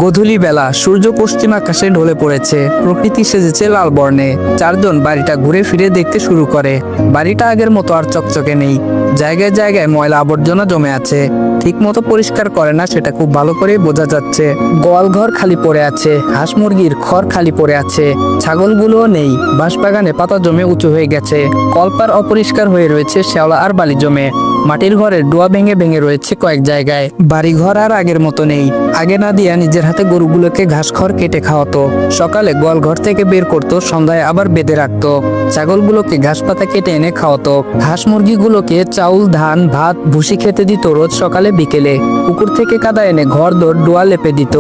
গোধূলি বেলা সূর্য পশ্চিম আকাশে ঢলে পড়েছে। প্রকৃতি সেজেছে লাল বর্ণে। চারজন বাড়িটা ঘুরে ফিরে দেখতে শুরু করে। বাড়িটা আগের মতো আর চকচকে নেই। জায়গায় জায়গায় ময়লা আবর্জনা জমে আছে। ঠিক মতো পরিষ্কার করে না সেটা খুব ভালো করে বোঝা যাচ্ছে। গোয়াল ঘর খালি পড়ে আছে, হাঁস মুরগির খড় খালি পড়ে আছে, ছাগলগুলোও নেই। বাঁশবাগানে পাতা জমে উঁচু হয়ে গেছে। কলপার অপরিষ্কার হয়ে রয়েছে শ্যাওলা আর বালি জমে। মাটির ঘরের ডোয়া ভেঙে ভেঙে রয়েছে কয়েক জায়গায়। বাড়িঘর আর আগের মতো নেই। আগে নাদিয়া নিজের হাতে গরুগুলোকে ঘাস খড় কেটে খাওয়াতো। সকালে গোয়াল ঘর থেকে বের করতো, সন্ধ্যায় আবার বেঁধে রাখতো। ছাগলগুলোকে ঘাস পাতা কেটে এনে খাওয়াতো। হাঁস মুরগিগুলোকে চাউল, ধান, ভাত, ভুসি খেতে দিত রোজ সকালে বিকেলে। পুকুর থেকে কাদা এনে ঘর দোর ডোয়া লেপে দিত।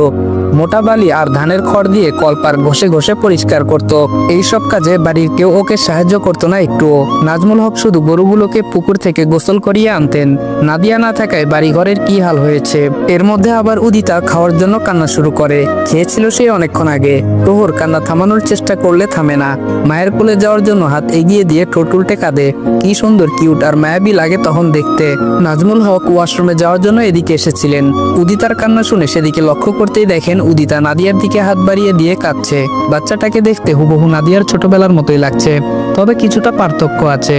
মোটা বালি আর ধানের খড় দিয়ে কলপার ঘষে ঘষে পরিষ্কার করত। এইসব কাজে বাড়ির কেউ ওকে সাহায্য করতো না একটুও। নাজমুল হক শুধু গরুগুলোকে পুকুর থেকে গোসল করিয়ে আনতেন। নাদিয়া না থাকায় বাড়িঘরের কি হাল হয়েছে। এর মধ্যে আবার উদিতা খাওয়ার জন্য কান্না শুরু করে। খেয়েছিল সে অনেকক্ষণ আগে। প্রহর কান্না থামানোর চেষ্টা করলে থামে না। মায়ের কোলে যাওয়ার জন্য হাত এগিয়ে দিয়ে ঠোঁট উল্টে কাঁদে। কি সুন্দর, কিউট আর মায়াবী লাগে তখন দেখতে। নাজমুল হক ওয়াশরুমে যাওয়ার জন্য এদিকে এসেছিলেন। উদিতার কান্না শুনে সেদিকে লক্ষ্য করতেই দেখেন উদিতা নাদিয়ার দিকে হাত বাড়িয়ে দিয়ে কাঁদছে। বাচ্চাটাকে দেখতে হুবহু নাদিয়ার ছোটবেলার মতোই লাগছে, তবে কিছুটা পার্থক্য আছে।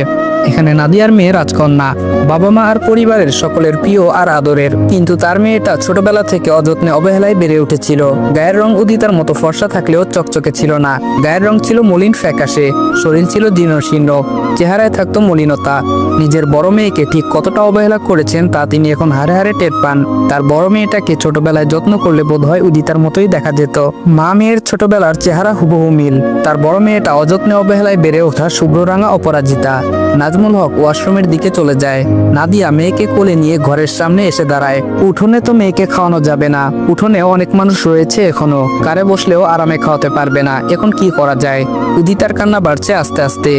এখানে নাদিয়ার মেয়ে রাজকন্যা, বাবা মা আর পরিবারের সকলের প্রিয় আর আদরের। কিন্তু তার মেয়েটা ছোটবেলা থেকে অযত্নে অবহেলায় বেড়ে উঠেছিল। গায়ের রং উদিতার মতো ফর্সা থাকলেও চকচকে ছিল না। গায়ের রং ছিল মলিন ফ্যাকাশে, শরীর ছিল জীর্ণশীর্ণ, চেহারায় থাকতো মলিনতা। নিজের বড় মেয়েকে ঠিক কতটা অবহেলা করেছেন তা তিনি এখন হারে হারে টের পান। তার বড় মেয়েটাকে ছোটবেলায় যত্ন করলে বোধহয় উদিতার মতোই দেখা যেত। মা মেয়ের ছোটবেলার চেহারা হুবহু মিল। তার বড় মেয়েটা অযত্নে অবহেলায় বেড়ে ওঠা শুভ্ররাঙা অপরাজিতা। নাজমুল হক ওয়াশরুমের দিকে চলে যায়। নাদিয়া মেয়েকে কোলে নিয়ে ঘরের সামনে এসে দাঁড়ায়। উঠোনে তো মেয়েকে খাওয়ানো যাবে না। উঠোনে অনেক মানুষ রয়েছে এখনো। কারে বসলেও আরামে খাওয়াতে পারবে না। এখন কি করা যায়? উদিতার কান্না বাড়ছে আস্তে আস্তে।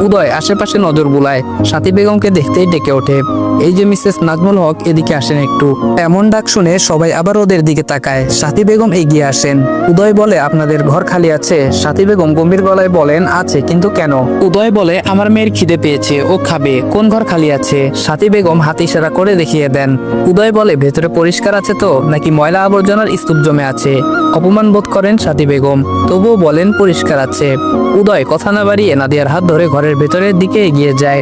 উদয় আশেপাশে নজর বুলায়। সাথী বেগমকে দেখতেই ডেকে ওঠে, এই যে মিসেস নাজমুল হক, এদিকে আসেন একটু। এমন ডাক শুনে সবাই আবার ওদের দিকে তাকায়। সাথী বেগম এগিয়ে আসেন। উদয় বলে, আপনাদের ঘর খালি আছে? সাথী বেগম গম্ভীর গলায় বলেন, আছে, কিন্তু কেন? উদয় বলে, আমার মেয়ের খিদে পেয়েছে, ও খাবে। কোন ঘর খালি আছে? সাথী বেগম হাতে ইশারা করে দেখিয়ে দেন। উদয় বলে, ভেতরে পরিষ্কার আছে তো, নাকি ময়লা আবর্জনার স্তূপ জমে আছে? অপমান বোধ করেন সাথী বেগম, তবুও বলেন পরিষ্কার আছে। উদয় কথা না বাড়িয়ে নাদিয়ার হাত ধরে ঘরের ভেতরের দিকে এগিয়ে যায়।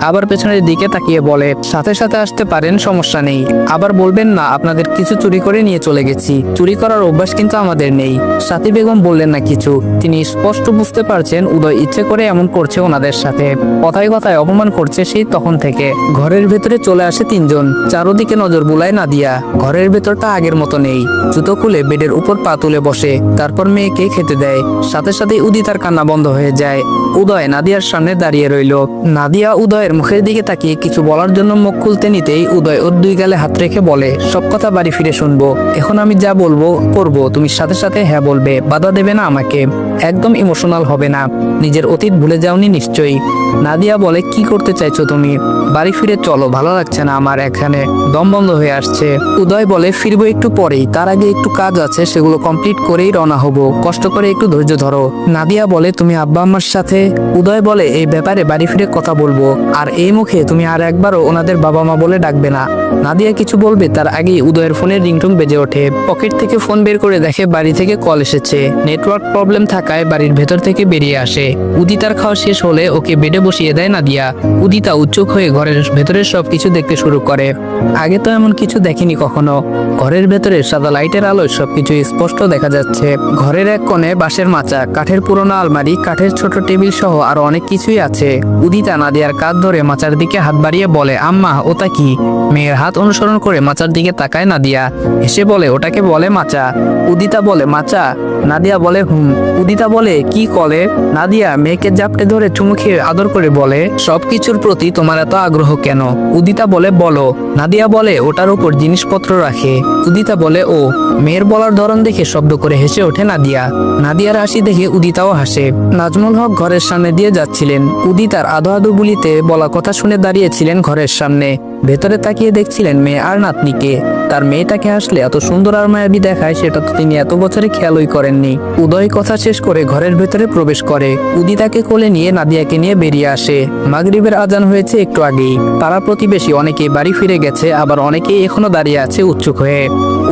আবার পেছনের দিকে তাকিয়ে বলে, সাথে সাথে আসতে পারেন, সমস্যা নেই। আবার বলবেন না আপনাদের কিছু চুরি করে নিয়ে চলে গেছি। চুরি করার অভ্যাস কিন্তু আমাদের নেই। সাথী বেগম বললেন না কিছু। তিনি স্পষ্ট বুঝতে পারছেন উদয় ইচ্ছে করে এমন করছে ওনাদের সাথে। কথায় কথায় অপমান করছে সেই তখন থেকে। ঘরের ভেতরে চলে আসে তিনজন। চারদিকে নজর বুলায় নাদিয়া। ঘরের ভেতরটা আগের মতো নেই। জুতো খুলে বেডের উপর পা তুলে বসে। তারপর মেয়েকে খেতে দেয়। সাথে সাথে উদিতার কান্না বন্ধ হয়ে যায়। উদয় নাদিয়ার সামনে দাঁড়িয়ে রইল। নাদিয়া উদয়ের মুখের দিকে তাকিয়ে কিছু বলার জন্য মুখ খুলতে নিতেই উদয় ওর দুই গালে হাত রেখে বলে, সব কথা বাড়ি ফিরে শুনবো। এখন আমি যা বলবো করবো, তুমি সাথে সাথে হ্যাঁ বলবে, বাধা দেবে না আমাকে। একদম ইমোশনাল হবে না। নিজের অতীত ভুলে যাওনি নিশ্চয়ই। নাদিয়া বলে, কি করতে চাইছো তুমি? বাড়ি ফিরে চলো, ভালো লাগছে না আমার এখানে, দম বন্ধ হয়ে আসছে। উদয় বলে, ফিরবো একটু পরেই, তার আগে একটু কাজ আছে, সেগুলো কমপ্লিট করেই রওনা হব, কষ্ট করে একটু ধৈর্য ধরো। নাদিয়া বলে, তুমি আব্বা আম্মার সাথে? উদয় বলে, এই ব্যাপারে বাড়ি ফিরে কথা বলবো, আর এই মুখে তুমি আর একবারও ওনাদের বাবা মা বলে ডাকবে না। নাদিয়া কিছু বলবে তার আগেই উদয়ের ফোনের রিংটোন বেজে ওঠে। পকেট থেকে ফোন বের করে দেখে বাড়ি থেকে কল এসেছে। নেটওয়ার্ক প্রবলেম থাকায় বাড়ির ভেতর থেকে বেরিয়ে আসে। উদিতার খাওয়া শেষ হলে ওকে বেডে বসিয়ে দেয় নাদিয়া। উদিতা উৎসুক হয়ে ঘরের ভেতরের সবকিছু দেখতে শুরু করে। আগে তো এমন কিছু দেখেনি কখনো। ঘরের ভেতরে সাদা লাইটের আলোয় সবকিছু স্পষ্ট দেখা যাচ্ছে। ঘরের এক কোণে বাঁশের মাচা, কাঠের পুরোনো আলমারি, কাঠের ছোট টেবিল সহ আরো অনেক কিছুই আছে। উদিতা নাদিয়ার কাঁধ ধরে মাচার দিকে হাত বাড়িয়ে বলে, আম্মা, ওটা কি? মেয়ের হাত অনুসরণ করে মাচার দিকে তাকায় নাদিয়া। হেসে বলে, ওটাকে বলে মাচা। উদিতা বলে, মাচা? নাদিয়া বলে, হুম। উদিতা বলে, কি কলে? নাদিয়া মেয়েকে জাপটে ধরে চুমু খেয়ে আদর করে বলে, সবকিছুর প্রতি তোমার এত আগ্রহ কেন? উদিতা বলে, বলো। নাদিয়া বলে, ওটার উপর জিনিসপত্র রাখে। উদিতা বলে, ও। মেয়ের বলার ধরন দেখে শব্দ করে হেসে ওঠে নাদিয়া। নাদিয়ার হাসি দেখে উদিতাও হাসে। নাজমুল হক ঘরের সামনে দিয়ে যাচ্ছিলেন। উদিতার আধো আধো গুলিতে বলা কথা শুনে দাঁড়িয়েছিলেন ঘরের সামনে। ভেতরে তাকিয়ে দেখছিলেন মেয়ে আর নাতনিকে। তার মেয়েটাকে আসলে এত সুন্দর আর মায়াবী দেখায় সেটা তো তিনি এত বছরে খেয়ালই করেননি। উদয় কথা শেষ করে ঘরের ভেতরে প্রবেশ করে। উদিতাকে কোলে নিয়ে নাদিয়াকে নিয়ে বেরিয়ে আসে। মাগরিবের আজান হয়েছে একটু আগেই। পাড়া প্রতিবেশী অনেকেই বাড়ি ফিরে গেছে, আবার অনেকেই এখনো দাঁড়িয়ে আছে উৎসুক হয়ে।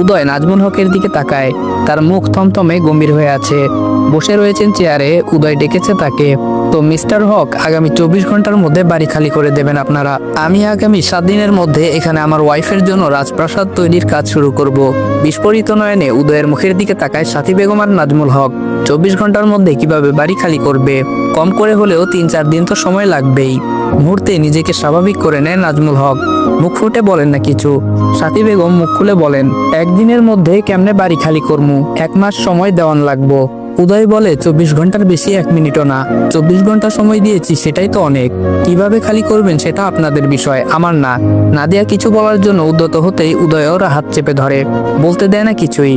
উদয় নাজমুল হকের দিকে তাকায়। তার মুখ থমথমে গম্ভীর হয়ে আছে। বসে রয়েছেন চেয়ারে। উদয় ডেকেছে তাকে। তো মিস্টার হক, আগামী 24 ঘন্টার মধ্যে বাড়ি খালি করে দেবেন আপনারা। আমি আগামী 7 দিনের মধ্যে এখানে আমার ওয়াইফের জন্য রাজপ্রাসাদ তৈরির কাজ শুরু করব। বিস্ফোরিত নয়নে উদয়ের মুখের দিকে তাকায় সাথী বেগম আর নাজমুল হক। 24 ঘন্টার মধ্যে কিভাবে বাড়ি খালি করবে? কম করে হলেও 3-4 দিন তো সময় লাগবেই। মুহূর্তে নিজেকে স্বাভাবিক করে নেয় নাজমুল হক। মুখ ফুটে বলেন না কিছু। সাথী বেগম মুখ খুলে বলেন, একদিনের মধ্যে কেমনে বাড়ি খালি করমু? 1 মাস সময় দেওয়ান লাগবো। উদয় বলে, 24 ঘন্টার বেশি 1 মিনিটও না। 24 ঘন্টা সময় দিয়েছি, সেটাই তো অনেক। কিভাবে খালি করবেন সেটা আপনাদের বিষয়, আমার না। নাদিয়া কিছু বলার জন্য উদ্যত হতেই উদয় ওর হাত চেপে ধরে। বলতে দেয় না কিছুই।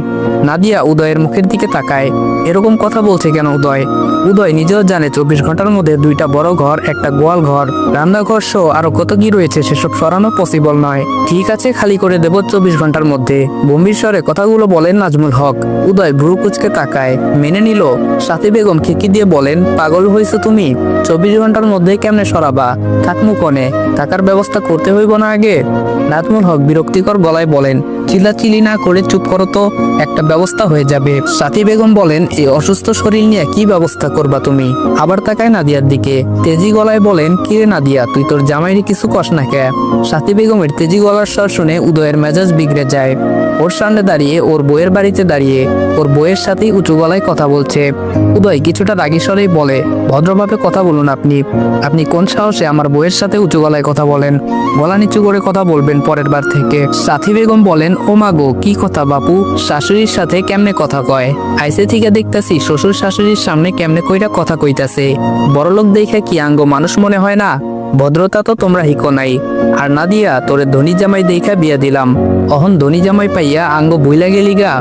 নাদিয়া উদয়ের মুখের দিকে তাকায়। এরকম কথা বলছে কেন উদয়? উদয় নিজেও জানে 24 ঘন্টার মধ্যে 2টা বড় ঘর, একটা গোয়াল ঘর, রান্নাঘর সহ আরো কত কি রয়েছে, সেসব সরানো পসিবল নয়। ঠিক আছে, খালি করে দেব 24 ঘন্টার মধ্যে। গম্ভীর স্বরে কথাগুলো বলেন নাজমুল হক। উদয় ভ্রু কুচকে তাকায়। মেনে নিল। সাথী বেগম খিকি দিয়ে বলেন, পাগল হয়েছো তুমি? 24 ঘন্টার মধ্যে কেমনে সরাবা? থাকমু কনে? থাকার ব্যবস্থা করতে হইব না আগে? নাজমুল হক বিরক্তিকর গলায় বলেন, চিল্লাচিল্লি না করে চুপ করো তো, একটা ব্যবস্থা হয়ে যাবে। সাথী বেগম বলেন, এই অসুস্থ শরীর নিয়ে কি ব্যবস্থা করবা তুমি? আবার তাকায় নাদিয়ার দিকে। তেজি গলায় বলেন, কিরে নাদিয়া, তুই তোর জামাইরে কিছু কস না কে? সাথী বেগমের তেজি গলার স্বর শুনে উদয়ের মেজাজ বিগড়ে যায়। ওর সামনে দাঁড়িয়ে, ওর বইয়ের বাড়িতে দাঁড়িয়ে ওর বইয়ের সাথেই উঁচু গলায় কথা বলছে। উদয় কিছুটা রাগী স্বরেই বলে, ভদ্রভাবে কথা বলুন আপনি। আপনি কোন সাহসে আমার বইয়ের সাথে উঁচু গলায় কথা বলেন? গলা নিচু করে কথা বলবেন পরের বার থেকে। সাথী বেগম বলেন, ও মাগো, কি কথা বাপু? শাশুড়ির সাথে কেমনে কথা কয়? আইসে থেকে দেখতাছি শ্বশুর শাশুড়ির সামনে কেমনে কইরা কথা কইতাছে। বড়লোক দেখে কি আঙ্গ মানুষ মনে হয় না? ভদ্রতা তো তোমরা হিকো নাই। আর নাদিয়া, তোরে ধনী জামাই দেখা বিয়া দিলাম, অহন ধনী জামাই পাইয়া আঙ্গ ভুইলা গেলি গা।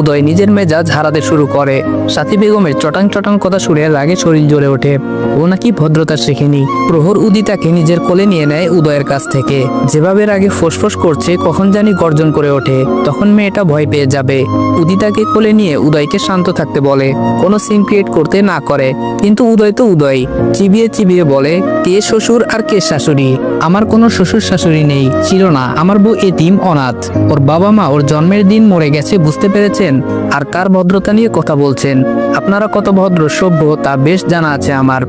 উদয় নিজের মেজাজ হারাতে শুরু করে। সাথী বেগমের চটাং চটাং কথা শুনে রাগে শরীর জ্বলে ওঠে। ও নাকি ভদ্রতা শেখেনি। প্রহর উদিতাকে নিজের কোলে নিয়ে নেয় উদয়ের কাছ থেকে। যেভাবে রাগে ফোঁসফোঁস করছে, কখন জানি গর্জন করে ওঠে। তখন মেয়েটা ভয় পেয়ে যাবে। উদিতাকে কোলে নিয়ে উদয়কে শান্ত থাকতে বলে, কোনো সিন ক্রিয়েট করতে না করে। কিন্তু উদয় তো উদয়, চিবিয়ে চিবিয়ে বলে, কে শ্বশুর আর কে শাশুড়ি? আমার কোনো শ্বশুর শাশুড়ি নেই, ছিল না। আমার বউ এতিম, অনাথ। ওর বাবা মা ওর জন্মের দিন মরে গেছে, বুঝতে পেরেছেন? আর কার ভদ্রতা নিয়ে কথা বলছেন? আপনারা কত ভদ্র সভ্য তা বেশ জানা আছে আমার।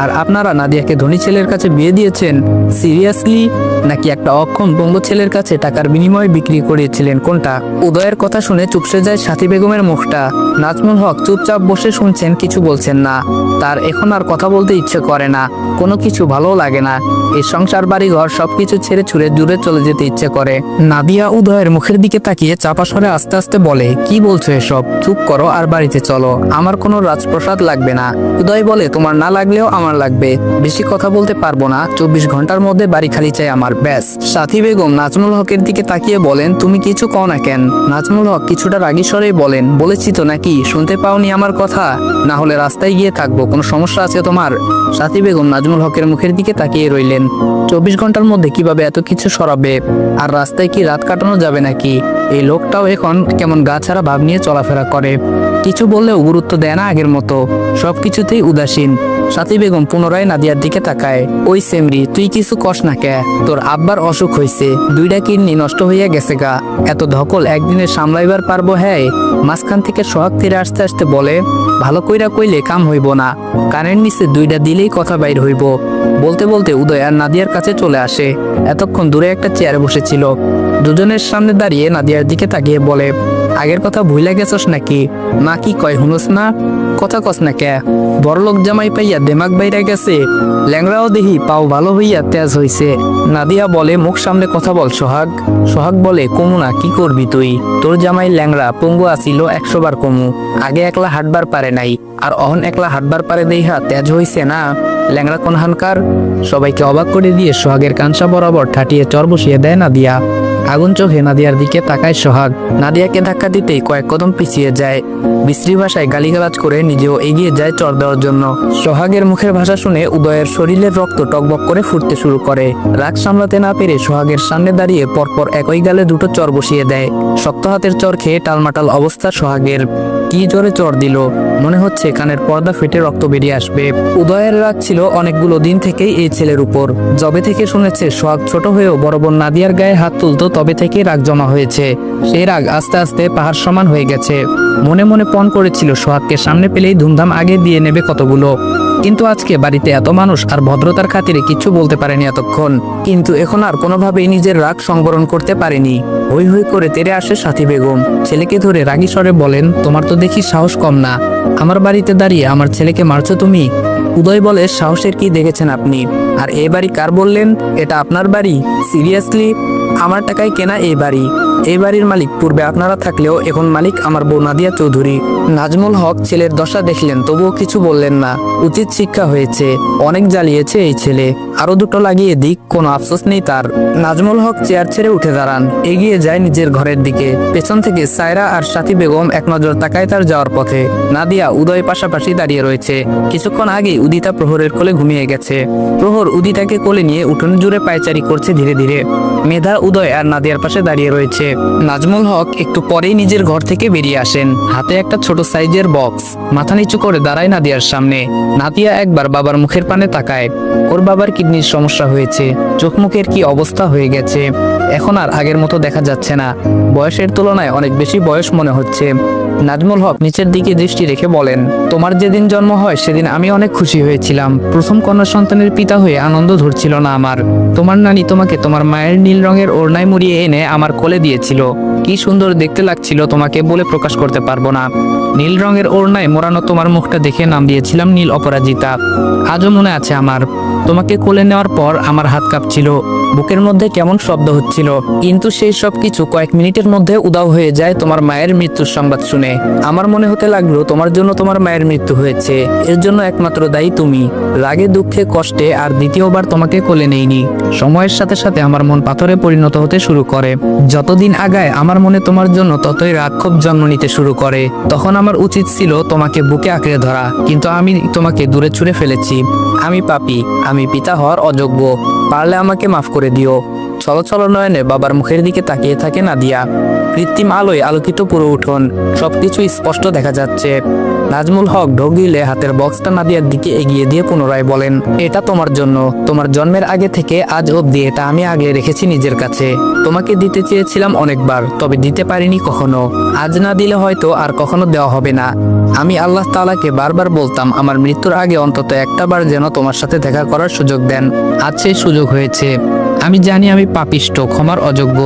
আর আপনারা নাদিয়াকে ধনী ছেলের কাছে বিয়ে দিয়েছেন? সিরিয়াসলি? নাকি একটা অক্ষম পঙ্গু ছেলের কাছে টাকার বিনিময়ে বিক্রি করিয়েছিলেন? কোনটা? উদয়ের কথা শুনে চুপসে যায় সাথী বেগমের মুখটা। নাজমুল হক চুপচাপ বসে শুনছেন, কিছু বলছেন না। তার এখন আর কথা বলতে ইচ্ছে করে না, কোনো কিছু ভালো লাগে না। এই সংসার বাড়ি ঘর সবকিছু ছেড়ে ছুড়ে দূরে চলে যেতে ইচ্ছে করে। নাদিয়া উদয়ের মুখের দিকে তাকিয়ে চাপা স্বরে আস্তে আস্তে বলে, কি বলছো এসব? চুপ করো আর বাড়িতে চলো, আমার কোনো রাজপ্রাসাদ লাগবে না। উদয় বলে, তোমার না লাগলেও আমার লাগবে। বেশি কথা বলতে পারবো না, 24 ঘন্টার মধ্যে বাড়ি খালি চাই আমার, ব্যাস। সাথী বেগম নাজমুল হকের দিকে তাকিয়ে বলেন, তুমি কিছু কও না কেন? নাজমুল হক কিছুটা রাগী স্বরেই বলেন, বলেছি তো নাকি, শুনতে পাওনি আমার কথা? না হলে রাস্তায় গিয়ে থাকবো, কোনো সমস্যা আছে তোমার? সাথী বেগম নাজমুল হকের মুখের দিকে তাকিয়ে রইলেন। 24 ঘন্টার মধ্যে কিভাবে এত কিছু সরাবে? আর রাস্তায় কি রাত কাটানো যাবে নাকি? এই লোকটাও এখন কেমন গা ছাড়া ভাব নিয়ে চলাফেরা করে। কিছু বললেও গুরুত্ব দেয় না আগের মতো, সবকিছুতেই উদাসীন। সাথী বেগম পুনরায় নাদিয়ার দিকে তাকায়। ওই সেমরি, তুই কিছু কস না কে? তোর আব্বার অসুখ হয়েছে, 2টা কিডনি নষ্ট হইয়া গেছে গা। এত ধকল একদিনে সামলাইবার পারবো? হ্যাঁ। মাঝখান থেকে সোহাগ ফিরে আসতে আসতে বলে, ভালো কইরা কইলে কাম হইব না, কানের নিচে 2টা দিলেই কথা বাইর হইব। বলতে বলতে উদয় আর নাদিয়ার কাছে চলে আসে। এতক্ষণ দূরে একটা চেয়ারে বসেছিল। দুজনের সামনে দাঁড়িয়ে নাদিয়ার দিকে তাকিয়ে বলে, আগের কথা ভুইলা গেছস নাকি? মা কি কয় হুনস না? কথা কস না কে? বড়লোক জামাই পাইয়া দেমাগ বাইরা গেছে। ল্যাংড়াও দেহি পাও ভালো হইয়া তেজ হইছে। নাদিয়া বলে, মুখ সামনে কথা বল সোহাগ। সোহাগ বলে, কমু না, কি করবি তুই? তোর জামাই ল্যাংড়া পঙ্গু আসিল 100 বার কমু। আগে একলা হাঁটবার পারে নাই, আর অহন একলা হাঁটবার পারে দেইহা তেজ হইছে না? ল্যাংড়া কোন হানকার? সবাইকে অবাক করে দিয়ে সোহাগের কানসা বরাবর ঠাটিয়ে চর বসিয়ে দেয় নাদিয়া। আগুন চোখে নাদিয়ার দিকে তাকায় সোহাগ। নাদিয়াকে ধাক্কা দিতেই কয়েক কদম পিছিয়ে যায়। বিশ্রী ভাষায় গালিগালাজ করে নিজেও এগিয়ে যায় চড় দেওয়ার জন্য। সোহাগের মুখের ভাষা শুনে উদয়ের শরীরের রক্ত টকবক করে ফুটতে শুরু করে। রাগ সামলাতে না পেরে সোহাগের সামনে দাঁড়িয়ে পরপর একই গালে দুটো চর বসিয়ে দেয়। শক্ত হাতের চর খেয়ে টালমাটাল অবস্থা সোহাগের। কি জোরে চর দিল, মনে হচ্ছে কানের পর্দা ফেটে রক্ত বেরিয়ে আসবে। উদয়ের রাগ ছিল অনেকগুলো দিন থেকেই এই ছেলের উপর। যবে থেকে শুনেছে সোহাগ ছোট হয়েও বড় বোন নাদিয়ার গায়ে হাত তুলতো, তবে থেকে রাগ জমা হয়েছে। সেই রাগ আস্তে আস্তে পাহাড় সমান হয়ে গেছে। মনে মনে পণ করেছিল সোহাগকে সামনে পেলেই ধুমধাম আগে দিয়ে নেবে কতগুলো। কিন্তু আজকে বাড়িতে এত মানুষ আর ভদ্রতার খাতিরে কিছু বলতে পারেনি এতক্ষণ। কিন্তু এখন আর কোনোভাবেই নিজের রাগ সংবরণ করতে পারেনি। হই হই করে তেড়ে আসে সাথী বেগম। ছেলেকে ধরে রাগী স্বরে বলেন, তোমার তো দেখি সাহস কম না, আমার বাড়িতে দাঁড়িয়ে আমার ছেলেকে মারছো তুমি? উদয় বলে, সাহসের কি দেখেছেন আপনি? আর এই বাড়ি কার বললেন? এটা আপনার বাড়ি? সিরিয়াসলি? আমার টাকায় কেনা এই বাড়ি। এই বাড়ির মালিক পূর্বে আপনারা থাকলেও এখন মালিক আমার বউ নাদিয়া চৌধুরী। নাজমুল হক ছেলের দশা দেখলেন, তবুও কিছু বললেন না। উচিত শিক্ষা হয়েছে, অনেক জ্বালিয়েছে এই ছেলে, আরো দুটো লাগিয়ে দিক, কোনো আফসোস নেই তার। নাজমুল হক চেয়ার ছেড়ে উঠে দাঁড়ান, এগিয়ে যায় নিজের ঘরের দিকে। পেছন থেকে সায়রা আর সাথী বেগম এক নজর তাকায় তার যাওয়ার পথে। নাদিয়া উদয় পাশাপাশি দাঁড়িয়ে রয়েছে। কিছুক্ষণ আগেই উদিতা প্রহরের কোলে ঘুমিয়ে গেছে। প্রহর উদিতাকে কোলে নিয়ে উঠোন জুড়ে পায়চারি করছে ধীরে ধীরে। মেধা উদয় আর নাদিয়ার পাশে দাঁড়িয়ে রয়েছে। নাজমুল হক একটু পরেই নিজের ঘর থেকে বেরিয়ে আসেন, হাতে একটা ছোট সাইজের বক্স। মাথা নিচু করে দাঁড়ায় নাদিয়ার সামনে। নাদিয়া একবার বাবার মুখের পানে তাকায়। ওর বাবার কিডনির সমস্যা হয়েছে, চোখ মুখের কি অবস্থা হয়ে গেছে। এখন আর আগের মতো দেখা যাচ্ছে না, বয়সের তুলনায় অনেক বেশি বয়স মনে হচ্ছে। নাজমুল হক নিচের দিকে দৃষ্টি রেখে বলেন, তোমার যেদিন জন্ম হয় সেদিন আমি অনেক খুশি হয়েছিলাম। প্রথম কন্যা সন্তানের পিতা হয়ে আনন্দ ধরছিল না আমার। তোমার নানি তোমাকে তোমার মায়ের নীল রঙের ওড়নায় মুড়িয়ে এনে আমার কোলে দিয়েছিল। কি সুন্দর দেখতে লাগছিল তোমাকে বলে প্রকাশ করতে পারবো না। নীল রঙের ওড়নায় মোড়ানো তোমার মুখটা দেখে নাম দিয়েছিলাম নীল অপরাজিতা। আজও মনে আছে আমার। তোমাকে কোলে নেওয়ার পর আমার হাত কাঁপছিল, বুকের মধ্যে কেমন শব্দ হচ্ছিল। কিন্তু সেই সব কিছু কয়েক মিনিটের মধ্যে উধাও হয়ে যায় তোমার মায়ের মৃত্যুর সংবাদ শুনে। আমার মনে হতে লাগলো তোমার জন্য তোমার মায়ের মৃত্যু হয়েছে, এর জন্য একমাত্র দায়ী তুমি। রাগে দুঃখে কষ্টে আর দ্বিতীয়বার তোমাকে কোলে নেইনি। সময়ের সাথে সাথে আমার মন পাথরে পরিণত হতে শুরু করে। যতদিন আগায় আমার মনে তোমার জন্য ততই রাগ ক্ষোভ জন্ম নিতে শুরু করে। তখন আমার উচিত ছিল তোমাকে বুকে আঁকড়ে ধরা, কিন্তু আমি তোমাকে দূরে ছুঁড়ে ফেলেছি। আমি পাপী, আমি পিতা হওয়ার অযোগ্য। পারলে আমাকে মাফ করে দিও। ছল ছল নয়নে বাবার মুখের দিকে তাকিয়ে থাকে নাদিয়া। কৃত্রিম আলোয় আলোকিত পুরো উঠোন, সবকিছু স্পষ্ট দেখা যাচ্ছে। নাজমুল হক ঢোক গিলে হাতের বক্সটা নাদিয়ার দিকে এগিয়ে দিয়ে পুনরায় বলেন, এটা তোমার জন্য। তোমার জন্মের আগে থেকে আজ অবধি এটা আমি আগলে রেখেছি নিজের কাছে। তোমাকে দিতে চেয়েছিলাম অনেকবার, তবে দিতে পারিনি কখনো। আজ না দিলে হয়তো আর কখনো দেওয়া হবে না। আমি আল্লাহ তাআলাকে বারবার বলতাম আমার মৃত্যুর আগে অন্তত একটা বার যেন তোমার সাথে দেখা করার সুযোগ দেন। আজ সেই সুযোগ হয়েছে। আমি জানি আমি পাপিষ্ঠ, ক্ষমার অযোগ্য,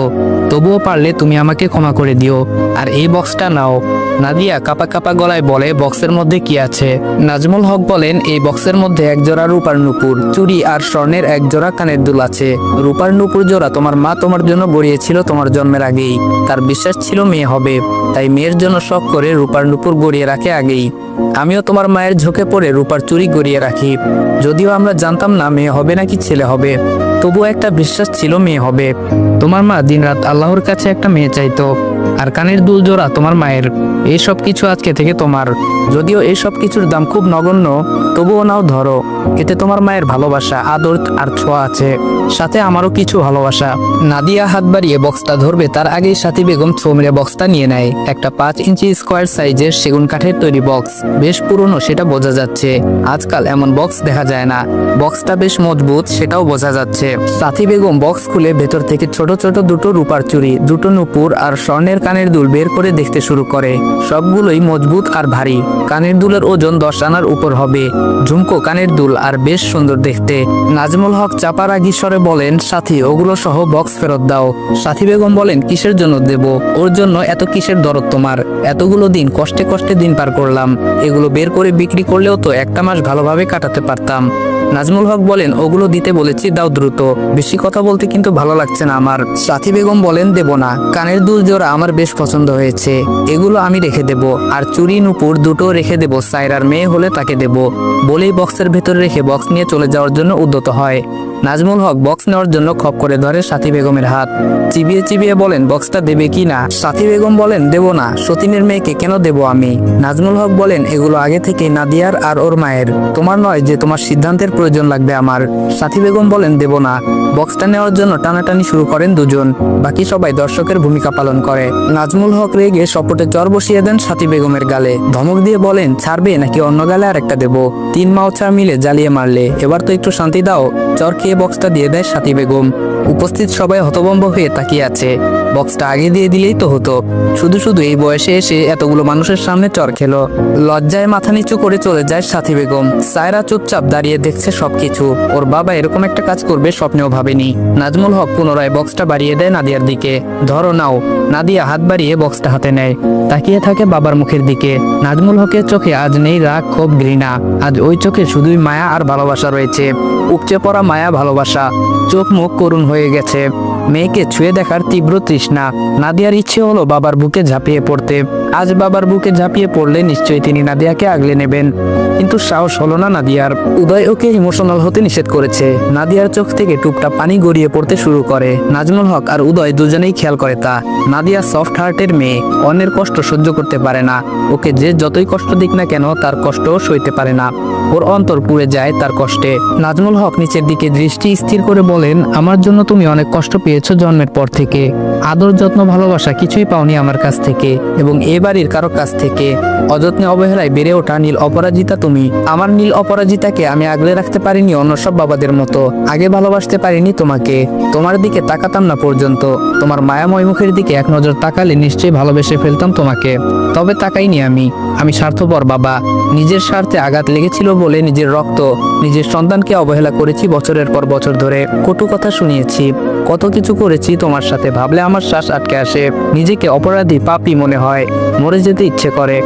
তবুও পারলে তুমি আমাকে ক্ষমা করে দিও। আর এই বক্সটা নাও। নাদিয়া কাপা কাপা গলায় বলে, বক্সের মধ্যে কি আছে? নাজমুল হক বলেন, এই বক্সের মধ্যে এক জোড়া রূপার নুপুর, চুড়ি আর স্বর্ণের এক জোড়া কানের দুল আছে। রূপার নুপুর জোড়া তোমার মা তোমার জন্য গড়িয়েছিল তোমার জন্মের আগেই। তার বিশ্বাস ছিল মেয়ে হবে, তাই মেয়ের জন্য শখ করে রূপার নুপুর গড়িয়ে রাখে আগেই। আমিও তোমার মায়ের ঝোঁকে পড়ে রূপার চুড়ি গড়িয়ে রাখি। যদিও আমরা জানতাম না মেয়ে হবে নাকি ছেলে হবে, তবুও একটা বিশ্বাস ছিল মেয়ে হবে। তোমার মা দিনরাত আল্লাহর কাছে একটা মেয়ে চাইতো। আর কানের দুল জোড়া তোমার মায়ের। এই সব কিছু আজকে থেকে তোমার। যদিও এই সব কিছুর দাম খুব নগণ্য, তবুও নাও, ধরো। এতে তোমার মায়ের ভালোবাসা, আদর আর ছোঁয়া আছে, সাথে আমারও কিছু ভালোবাসা। নাদিয়া হাত বাড়িয়ে বক্সটা ধরবে তার আগেই সাথী বেগম ছো মেরে বক্সটা নিয়ে নেয়। একটা 5 ইঞ্চি স্কোয়ার সাইজের সেগুন কাঠের তৈরি বক্স, বেশ পুরনো সেটা বোঝা যাচ্ছে। আজকাল এমন বক্স দেখা যায় না। বক্সটা বেশ মজবুত সেটাও বোঝা যাচ্ছে। সাথী বেগম বক্স খুলে ভেতর থেকে ছোট ছোট দুটো রূপার চুড়ি, দুটো নুপুর আর স্বর্ণের কানের দুল বের করে দেখতে শুরু করে। সবগুলোই মজবুত আর ভারী। কানের দুলের ওজন 10 আনার উপর হবে। ঝুমকো কানের দুল আর বেশ সুন্দর দেখতে। নাজমুল হক চাপা রাগী স্বরে বলেন, সাথী ওগুলো সহ বক্স ফেরত দাও। সাথী বেগম বলেন, কিসের জন্য দেব? ওর জন্য এত কিসের দরদ তোমার? এতগুলো দিন কষ্টে কষ্টে দিন পার করলাম, এগুলো বের করে বিক্রি করলেও তো একটা মাস ভালোভাবে কাটাতে পারতাম। নাজমুল হক বলেন, ওগুলো দিতে বলেছি, দাও দ্রুত। বেশি কথা বলতে কিন্তু ভালো লাগছে না আমার। সাথী বেগম বলেন, দেব না। কানের দুল জোড়া আমার বেশ পছন্দ হয়েছে, এগুলো আমি রেখে দেব। আর চুড়ি নুপুর দুটো রেখে দেব, সায়রার মেয়ে হলে তাকে দেব। বলেই বক্সের ভেতরে রেখে বক্স নিয়ে চলে যাওয়ার জন্য উদ্যত হয়। নাজমুল হক বক্স নেওয়ার জন্য খপ করে ধরে সাথী বেগমের হাত। চিবিয়ে চিবিয়ে বলেন, বক্সটা দেবে কি না? সাথী বেগম বলেন, দেব না, সতীনের মেয়েকে কেন দেব আমি? নাজমুল হক বলেন, এগুলো আগে থেকে নাদিয়ার আর ওর মায়ের, তোমার নয় যে তোমার সিদ্ধান্তের প্রয়োজন লাগবে আমার। সাথী বেগম বলেন, দেব না। বক্সটা নেওয়ার জন্য টানাটানি শুরু করেন দুজন। বাকি সবাই দর্শকের ভূমিকা পালন করে। নাজমুল হক রেগে সপটে চর বসিয়ে দেন সাথী বেগমের গালে। ধমক দিয়ে বলেন, ছাড়বে নাকি অন্য গালে আর একটা দেবো? তিন মাওছা মিলে জ্বালিয়ে মারলে, এবার তো একটু শান্তি দাও। চর খেয়ে বক্সটা দিয়ে দেয় সাথী বেগম। উপস্থিত সবাই হতভম্ব হয়ে তাকিয়ে আছে। বক্সটা আগে দিয়ে দিলেই তো হতো। শুধু শুধু এই বয়সে এসে এতগুলো মানুষের সামনে চর খেলো। লজ্জায় মাথা নিচু করে চলে যায় সাথী বেগম। সায়রা চুপচাপ দাঁড়িয়ে দেখছে সবকিছু। ওর বাবা এরকম একটা কাজ করবে স্বপ্নেও ভাবেনি। নাজমুল হক পুনরায় বক্সটা বাড়িয়ে দেয় নাদিয়ার দিকে। ধরো নাও। নাদিয়া হাত বাড়িয়ে বক্সটা হাতে নেয়। তাকিয়ে থাকে বাবার মুখের দিকে। নাজমুল হকের চোখে আজ নেই রাগ, ক্ষোভ, ঘৃণা। আজ ওই চোখে শুধুই মায়া আর ভালোবাসা রয়েছে। উপচে পড়া মায়া, ভালোবাসা। চোখ মুখ করুণ হয়ে গেছে। মেয়েকে ছুঁয়ে দেখার তীব্র তৃষ্ণা। নাদিয়ার ইচ্ছে হলো বাবার বুকে ঝাঁপিয়ে পড়তে। আজ বাবার বুকে ঝাঁপিয়ে পড়লে নিশ্চয়ই তিনি নাদিয়াকে আগলে নেবেন, কিন্তু সাহস হলো না নাদিয়ার। উদয় ওকে ইমোশনাল হতে নিষেধ করেছে। নাদিয়ার চোখ থেকে টুপটা পানি গড়িয়ে পড়তে শুরু করে। নাজমুল হক আর উদয় দুজনেই খেয়াল করে তা। নাদিয়া সফট হার্টের মেয়ে, অন্যের কষ্ট সহ্য করতে পারে না। ওকে যে যতই কষ্ট দিক না কেন তার কষ্টও সইতে পারে না। ওর অন্তর পুড়ে যায় তার কষ্টে। নাজমুল হক নিচের দিকে দৃষ্টি স্থির করে বলেন, আমার জন্য তুমি অনেক কষ্ট পেয়েছো জন্মের পর থেকে। আদর, যত্ন, ভালোবাসা কিছুই পাওনি আমার কাছ থেকে এবং এ বাড়ির কারো কাছ থেকে। অযত্নে অবহেলায় বেড়ে ওঠা নীল অপরাজিতা তুমি। আমার নীল অপরাজিতাকে আমি আগলে রাখতে পারিনি অন্য সব বাবাদের মতো। আগে ভালোবাসতে পারিনি তোমাকে। তোমার দিকে তাকাতাম না পর্যন্ত। তোমার মায়াময় মুখের দিকে এক নজর তাকালে নিশ্চয়ই ভালোবেসে ফেলতাম তোমাকে। তবে তাকাইনি আমি স্বার্থপর বাবা। নিজের স্বার্থে আঘাত লেগেছিল বলে নিজের রক্ত, নিজের সন্তানকে অবহেলা করেছি বছরের পর বছর ধরে। কটু কথা শুনিয়েছি, কত কিছু করেছি তোমার সাথে। ভাবলে আমার শ্বাস আটকে আসে। নিজেকে অপরাধী, পাপী মনে হয়। মরে যেতে ইচ্ছে করে।